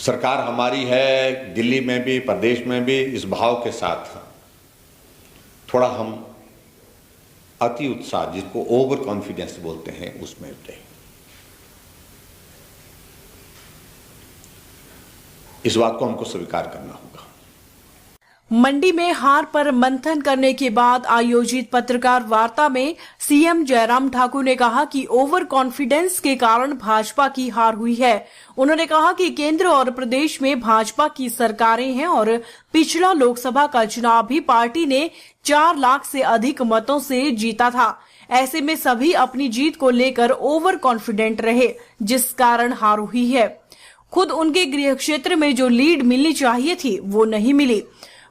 सरकार हमारी है, दिल्ली में भी प्रदेश में भी इस भाव के साथ थोड़ा हम अति उत्साह, जिसको ओवर कॉन्फिडेंस बोलते हैं, उसमें रहे। इस बात को हमको स्वीकार करना होगा। मंडी में हार पर मंथन करने के बाद आयोजित पत्रकार वार्ता में सीएम जयराम ठाकुर ने कहा कि ओवर कॉन्फिडेंस के कारण भाजपा की हार हुई है। उन्होंने कहा कि केंद्र और प्रदेश में भाजपा की सरकारें हैं और पिछला लोकसभा का चुनाव भी पार्टी ने 4 लाख से अधिक मतों से जीता था। ऐसे में सभी अपनी जीत को लेकर ओवर कॉन्फिडेंट रहे, जिस कारण हार हुई है। खुद उनके गृह क्षेत्र में जो लीड मिलनी चाहिए थी वो नहीं मिली।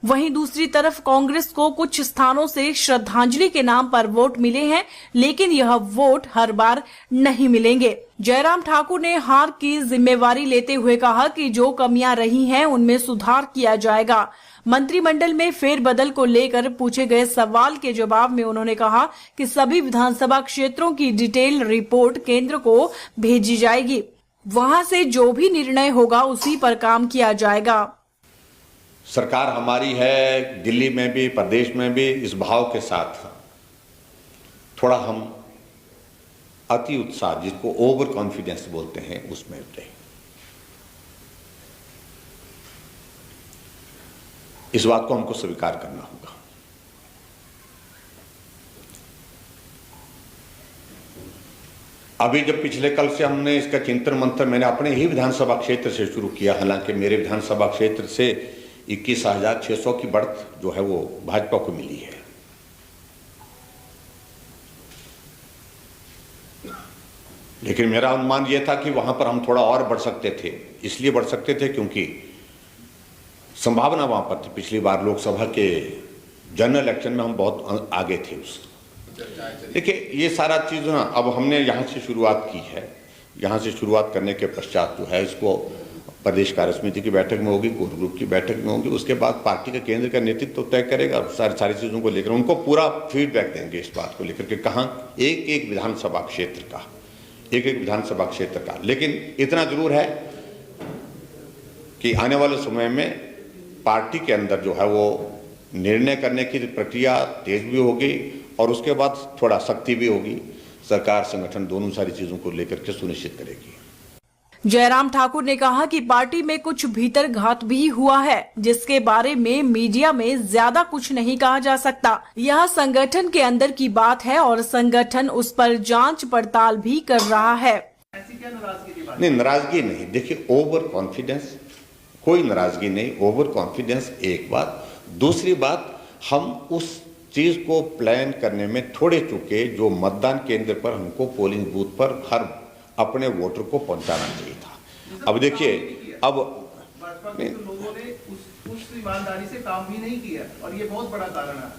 वहीं दूसरी तरफ कांग्रेस को कुछ स्थानों से श्रद्धांजलि के नाम पर वोट मिले हैं, लेकिन यह वोट हर बार नहीं मिलेंगे। जयराम ठाकुर ने हार की जिम्मेवारी लेते हुए कहा कि जो कमियां रही हैं उनमें सुधार किया जाएगा। मंत्रिमंडल में फेरबदल को लेकर पूछे गए सवाल के जवाब में उन्होंने कहा कि सभी विधानसभा क्षेत्रों की डिटेल रिपोर्ट केंद्र को भेजी जाएगी। वहां से जो भी निर्णय होगा उसी पर काम किया जाएगा। सरकार हमारी है, दिल्ली में भी प्रदेश में भी इस भाव के साथ थोड़ा हम अति उत्साह, जिसको ओवर कॉन्फिडेंस बोलते हैं, उसमें रहे। इस बात को हमको स्वीकार करना होगा। अभी जब पिछले कल से हमने इसका चिंतन मंथन मैंने अपने ही विधानसभा क्षेत्र से शुरू किया, हालांकि मेरे विधानसभा क्षेत्र से 21,600 की बढ़त जो है वो भाजपा को मिली है। लेकिन मेरा अनुमान यह था कि वहां पर हम थोड़ा और बढ़ सकते थे। इसलिए बढ़ सकते थे क्योंकि संभावना वहां पर थी। पिछली बार लोकसभा के जनरल इलेक्शन में हम बहुत आगे थे उस। देखिए, ये सारा चीज ना अब हमने यहाँ से शुरुआत की है। यहाँ से शुरुआत करने के पश्चात जो है इसको प्रदेश कार्य समिति की बैठक में होगी, कोर ग्रुप की बैठक में होगी, उसके बाद पार्टी का केंद्र का नेतृत्व तय करेगा। सारी चीज़ों को लेकर उनको पूरा फीडबैक देंगे इस बात को लेकर कि कहाँ एक एक विधानसभा क्षेत्र का। लेकिन इतना जरूर है कि आने वाले समय में पार्टी के अंदर जो है वो निर्णय करने की प्रक्रिया तेज भी होगी और उसके बाद थोड़ा सख्ती भी होगी। सरकार संगठन दोनों सारी चीज़ों को लेकर के सुनिश्चित करेगी। जयराम ठाकुर ने कहा कि पार्टी में कुछ भीतर घात भी हुआ है, जिसके बारे में मीडिया में ज्यादा कुछ नहीं कहा जा सकता। यह संगठन के अंदर की बात है और संगठन उस पर जांच पड़ताल भी कर रहा है। ऐसी क्या नाराजगी की बात? नहीं, नाराजगी नहीं। देखिए, ओवर कॉन्फिडेंस, कोई नाराजगी नहीं। ओवर कॉन्फिडेंस एक बात। दूसरी बात, हम उस चीज को प्लान करने में थोड़े चूके जो मतदान केंद्र पर हमको पोलिंग बूथ पर हर अपने वोटर को पहुंचाना चाहिए था। अब देखिए, अब भाजपा के लोगों ने उस ईमानदारी से काम भी नहीं किया और ये बहुत बड़ा कारण है।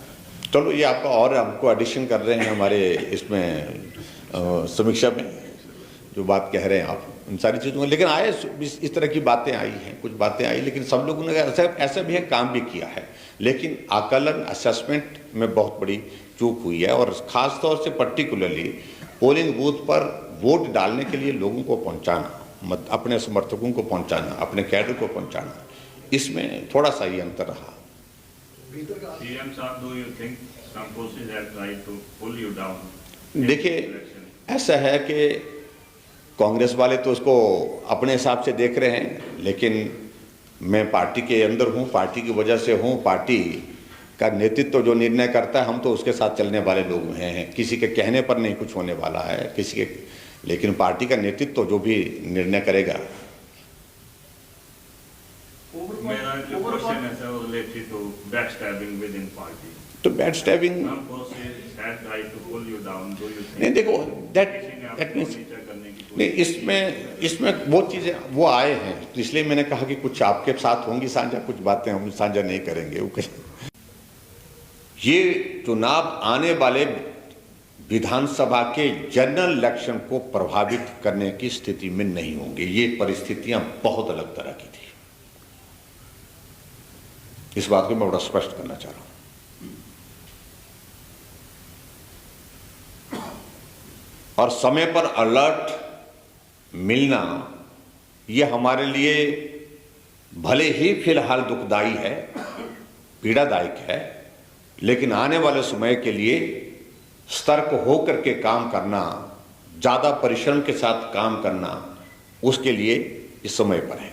चलो, ये आपका और हमको एडिशन कर रहे हैं हमारे इसमें समीक्षा में जो बात कह रहे हैं आप, इन सारी चीज़ों में। लेकिन आए इस तरह की बातें आई हैं, कुछ बातें आई, लेकिन सब लोगों ने ऐसा भी है, काम भी किया है। लेकिन आकलन असेसमेंट में बहुत बड़ी चूक हुई है और ख़ास तौर से पर्टिकुलरली पोलिंग बूथ पर वोट डालने के लिए लोगों को पहुंचाना, अपने समर्थकों को पहुंचाना, अपने कैडर को पहुंचाना, इसमें थोड़ा सा ही अंतर रहा। देखिए, ऐसा है कि कांग्रेस वाले तो उसको अपने हिसाब से देख रहे हैं, लेकिन मैं पार्टी के अंदर हूँ, पार्टी की वजह से हूँ। पार्टी का नेतृत्व जो निर्णय करता है हम तो उसके साथ चलने वाले लोग हैं। किसी के कहने पर नहीं कुछ होने वाला है, किसी के, लेकिन पार्टी का नेतृत्व जो भी निर्णय करेगा। तो बैक स्टैबिंग नहीं, देखो दैट मींस नहीं, इसमें वो चीज़ें वो आए हैं, तो इसलिए मैंने कहा कि कुछ आपके साथ होंगी साझा, कुछ बातें हम साझा नहीं करेंगे। ये चुनाव आने वाले विधानसभा के जनरल इलेक्शन को प्रभावित करने की स्थिति में नहीं होंगे। ये परिस्थितियां बहुत अलग तरह की थी। इस बात को मैं बड़ा स्पष्ट करना चाह रहा हूं। और समय पर अलर्ट मिलना, ये हमारे लिए भले ही फिलहाल दुखदाई है, पीड़ादायक है, लेकिन आने वाले समय के लिए सतर्क होकर के काम करना, ज्यादा परिश्रम के साथ काम करना उसके लिए इस समय पर है।